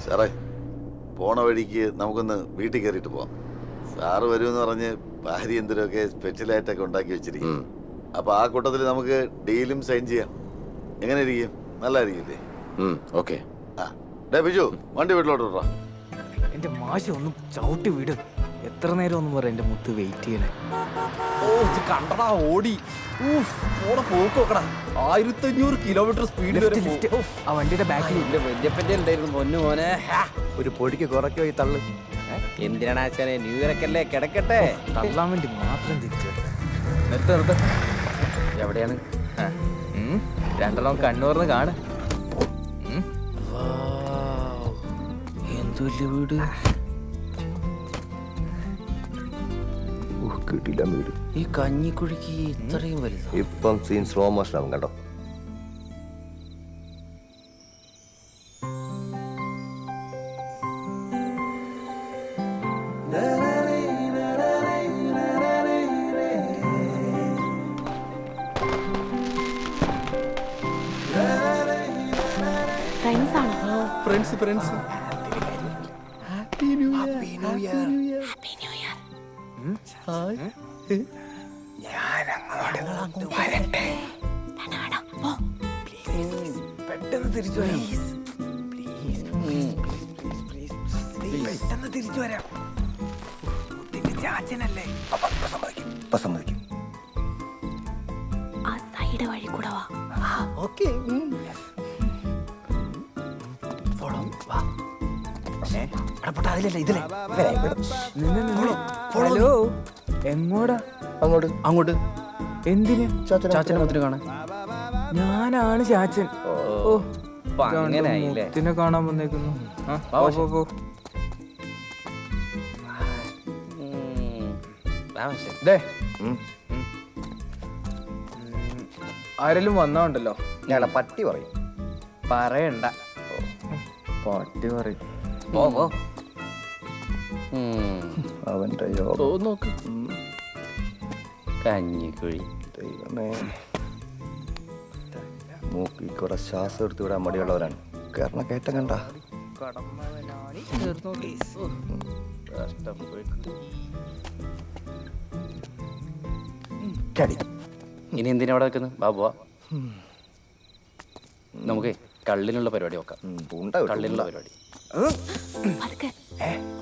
സാറേ, പോണ വഴിക്ക് നമുക്കൊന്ന് വീട്ടിൽ കയറിയിട്ട് പോവാം. സാറ് വരുമെന്ന് പറഞ്ഞ് ഭാര്യ എന്തിനൊക്കെ സ്പെഷ്യലായിട്ടൊക്കെ ഉണ്ടാക്കി വെച്ചിരിക്കും. അപ്പൊ ആ കൂട്ടത്തിൽ നമുക്ക് ഡീലും സൈൻ ചെയ്യാം. എങ്ങനെ ഇരിക്കും? നല്ലതായിരിക്കില്ലേ? ഓക്കെ. ആ ഡേ ബിജു, വണ്ടി വീട്ടിലോട്ട് വിടറാ. എന്റെ മാഷ ഒന്ന് ചവിട്ടി വിട്. എത്ര നേരം ഒന്നും പറയാം എന്റെ മുത്ത് വെയിറ്റ് ചെയ്യണേ. ഓ കണ്ടടാ ഓടി. പോക്ക് നോക്കടാ, 1500 കിലോമീറ്റർ സ്പീഡിൽ വരെ പോകും. ആ വണ്ടിയുടെ ബാക്കിൽ എന്റെ വല്യപ്പന്റെ ഉണ്ടായിരുന്നു പൊന്നു മോനെ. ഒരു പൊടിക്ക് കുറയ്ക്കോ ഈ തള്ളു. എന്തിനാണ് ആശാനെ, ന്യൂ ഇയർ ഒക്കെ അല്ലേ, കിടക്കട്ടെ. തള്ളാൻ വേണ്ടി മാത്രം തിരിച്ചു. നിർത്ത്. എവിടെയാണ്? രണ്ടെണ്ണം കണ്ണൂർന്ന് കാണ്. എന്തു വലിയ വീട്. കിട്ടില്ല വീട്. ഈ കഞ്ഞിക്കുഴിക്ക് ഇത്രയും വലുത്. ഇപ്പം സീൻ സ്ലോ മോഷൻ ആവും കണ്ടോ. Friends happy new year. പെട്ടെന്ന് തിരിച്ചു വരാം. പെട്ടെന്ന് തിരിച്ചു വരാം. ചാച്ചനല്ലേ? സമ്മതിക്കും. ആ സൈഡ് വഴി കൂടെ വാ. ഓക്കേ. അതിലല്ല ഇതിലെ. ഹലോ, എങ്ങോടാ? അങ്ങോട്ട് എന്തിന്? ചാച്ചനെ മുത്തിന് കാണാൻ. ഞാനാണ് ചാച്ചൻ. ഓ, അങ്ങനെയായില്ലേ? മുത്തിനെ കാണാൻ വന്നേക്കുന്നു. പോ. ദേ, ആരെങ്കിലും വന്നോണ്ടല്ലോ. ഞങ്ങളെ പട്ടി പറയും. പറയണ്ട, പട്ടി പറയും. പോ. അവന്റെ നോക്ക് കഞ്ഞിക്കുഴി. ദൈവമേ, മൂക്കി കുറെ ശ്വാസം എടുത്ത് വിടാൻ മടിയുള്ളവരാണ്. കാരണം കയറ്റം കണ്ട ഇനി എന്തിനാ അവിടെ വെക്കുന്നത്? ബാബുവാ, നമുക്ക് കള്ളിനുള്ള പരിപാടി നോക്കാം. കള്ളിനുള്ള പരിപാടി. പതുക്കെ.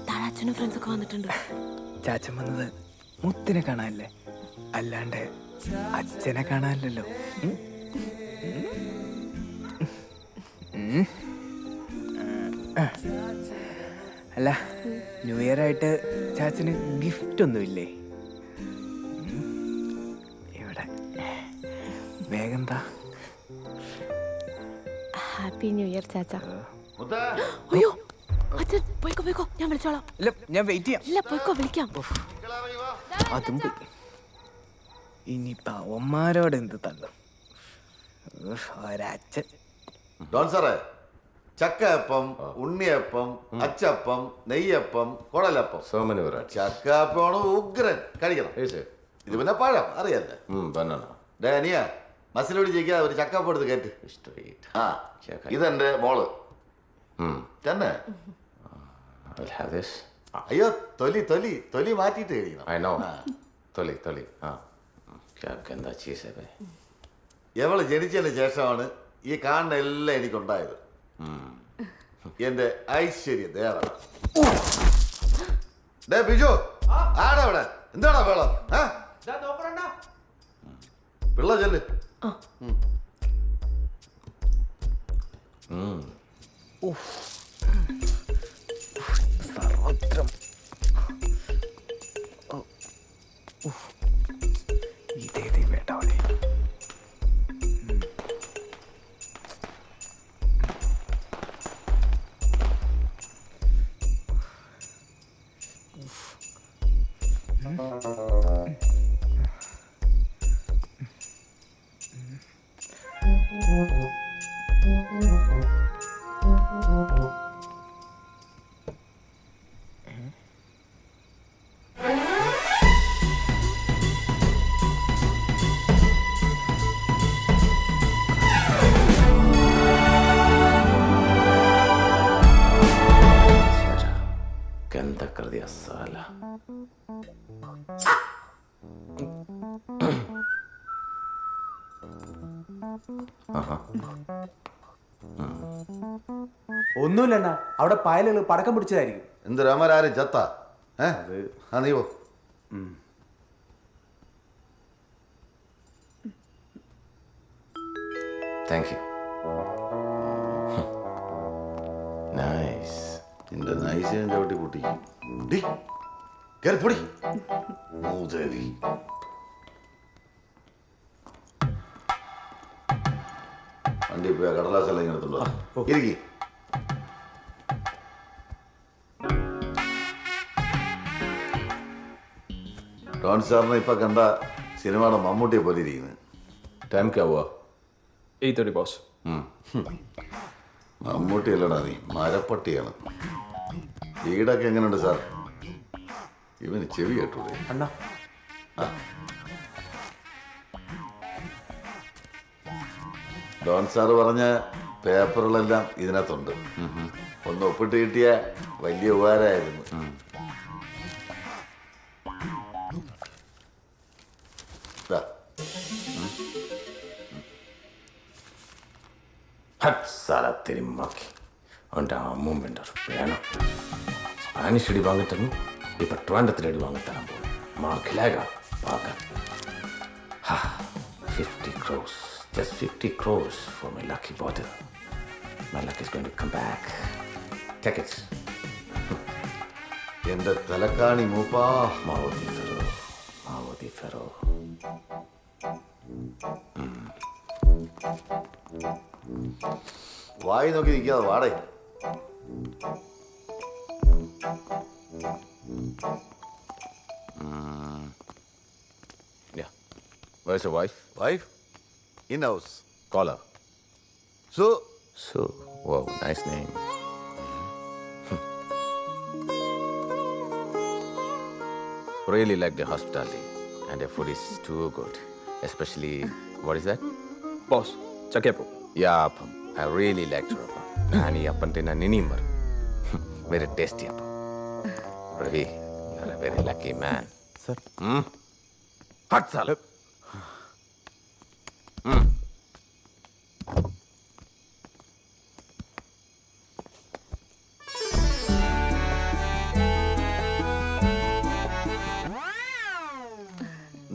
താഴെ അച്ഛനും ഫ്രണ്ട്സ് ഒക്കെ വന്നിട്ടുണ്ട്. ചാച്ചൻ വന്നത് മുത്തിനെ കാണാനല്ലേ, അല്ലാണ്ട് അച്ഛനെ കാണാനല്ലോ. അല്ല, ന്യൂ ഇയർ ആയിട്ട് ചാച്ചന് ഗിഫ്റ്റ് ഒന്നുമില്ലേ? ഇവിടെ വേഗം താ. ഹാപ്പി ന്യൂ ഇയർ ചാച്ച. അയ്യോ അച്ഛൻ, പോയിക്കോ, ഞാൻ വിളിച്ചോളാം. ഇല്ല, ഞാൻ വെയിറ്റ് ചെയ്യാം. ഇല്ല, പോയിക്കോ, വിളിക്കാം. അതും ഇനിയിപ്പ അവന്മാരോട് എന്ത് തള്ളും. ഒരച്ഛൻ. ഡോൺ സാറേ, ചക്കയപ്പം, ഉണ്ണിയപ്പം, അച്ചപ്പം, നെയ്യപ്പം, കുടലപ്പം. ചക്കയപ്പമാണ് ഉഗ്രൻ, കഴിക്കണം. ഇത് പിന്നെ പഴം അറിയാല്ലേ. ഡാനിയ മസിലോട് ജയിക്കാതെ ഒരു ചക്കപ്പം എടുത്ത് കയറ്റ്. ആ, ഇതെന്റെ മോള് തന്നെ. അയ്യോ, തൊലി മാറ്റിട്ട് കഴിക്കണം. എവള് ജനിച്ചതിന് ശേഷമാണ് ഈ കാണുന്ന എല്ലാം എനിക്കുണ്ടായത്. എന്റെ ഐശ്വര്യം ദേവ. ഡേ ബിജു, ആടാ അവിടെ എന്താടാ വേളം? പിള്ള ചെല്ല്. സർവത്രം ഇതേതേ വേണ്ടാവേ. कर दिया साला. ഒന്നുമില്ലണ്ണ, അവിടെ പായലുകൾ പടക്കം പിടിച്ചതായിരിക്കും. എന്ത് രാമരാരും ചത്ത നീ പോ. Thank you. Nice. നിന്റെ നൈസിനെ ചവിട്ടി കൂട്ടി കയറി പൊടി മൂതേവി. വണ്ടി പോയ കടലാസെല്ലാം ഇങ്ങനെ എടുത്തുണ്ടോ ഇരിക്കി. ഡോൺ സാറിനെ ഇപ്പൊ കണ്ട സിനിമയുടെ മമ്മൂട്ടിയെ പോലെ ഇരിക്കുന്നത്. Time क्या हुआ? 8:30 ബോസ്. മമ്മൂട്ടി അല്ലടാ നീ, മരപ്പട്ടിയാണ്. വീടൊക്കെ എങ്ങനെയുണ്ട് സാർ? ഇവന് ചെവി കേട്ടൂടെ? അണ്ണ ഡോൺ സാറ് പറഞ്ഞ പേപ്പറുകളെല്ലാം ഇതിനകത്തുണ്ട്. ഒന്ന് ഒപ്പിട്ട് കിട്ടിയ വലിയ ഉപകാരമായിരുന്നു. ദാ. हट साला तेरी माँ की അവൻ്റെ അമ്മൂമ്മൻ്റെ വേണം. സ്പാനിഷ് അടി വാങ്ങിത്തന്നു, ഇപ്പം ട്രിവാൻഡ്രത്തിൽ അടി വാങ്ങിത്തരാൻ പോകും. മാർക്കിലാക പാക്കാൻ 50 crores, just 50 crores for my lucky bottle. My luck is going to come back. Take it. എന്റെ തലക്കാണി മൂപ്പാ. മാവതി ഫെറോ, മാവതി ഫെറോ. വായി നോക്കി നിൽക്കാതെ വാടേ. Yeah. Where's your wife? Wife in house. Call her. So So, wow, nice name. Really like the hospitality, and the food is too good. Especially, what is that? Boss chakkayappam. Yeah, appam. I really like your appam. Nani appam tina ninimbar. Very tasty appam. Ravi, you're a very lucky man. Sir. Hot salad.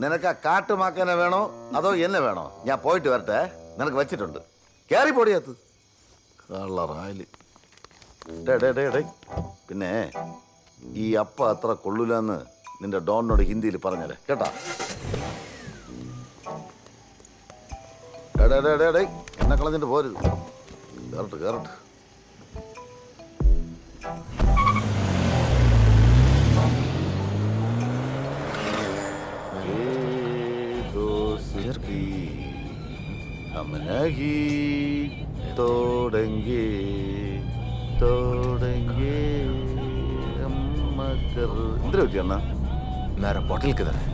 നിനക്ക് ആ കാട്ടുമാക്കനെ വേണോ അതോ എന്നെ വേണോ? ഞാൻ പോയിട്ട് വരട്ടെ, നിനക്ക് വെച്ചിട്ടുണ്ട്. കയറി പൊടിയത്ത് കള്ളറായല്. ഡേ പിന്നെ ഈ അപ്പ അത്ര കൊള്ളൂലെന്ന് നിന്റെ ഡോണിനോട് ഹിന്ദിയിൽ പറഞ്ഞേരെ കേട്ടാ. ഡേ എന്നെ കളഞ്ഞിട്ട് പോരുത്. കേറട്ട് हम नहीं तोड़ेंगे हम मगर എന്തിനാ പറ്റിയണ്ണ? मेरा bottle किधर है?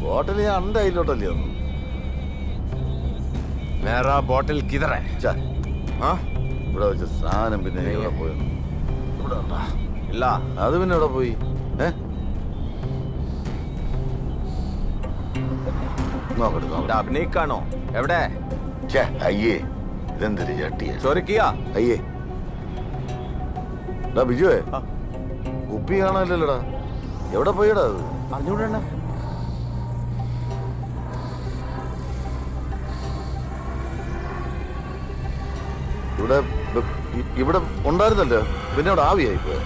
ബോട്ടിൽ ഞാൻ അന്റെ കയ്യിലോട്ടല്ലേ വന്നു. मेरा bottle किधर है? ഛെ, ഇവിടെ വെച്ച സാധനം പിന്നെ ഇവിടെ പോയി. ഇവിടെ ഉണ്ടാ ഇല്ല. അത് പിന്നെ ഇവിടെ പോയി. നോക്കട്ടെ. അഭിനയിക്കാണോ? എവിടെ? അയ്യേ ഇതെന്തൊരു ചട്ടിയ ചോദിക്കുക. അയ്യേ ഡാ ബിജുവേ, കുപ്പി കാണാനില്ലല്ലോടാ. എവിടെ പോയിടാ അത്? അറിഞ്ഞൂടണ്ണ. ഇവിടെ ഉണ്ടായിരുന്നല്ലോ, പിന്നെ ഇവിടെ ആവിയായി പോയ.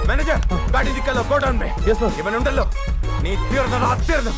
മാനേജർ, ഗാഡി നിൽക്കല്ലോ, ഗോഡൗൺ ഇവനുണ്ടല്ലോ. നീ തീർന്നോ?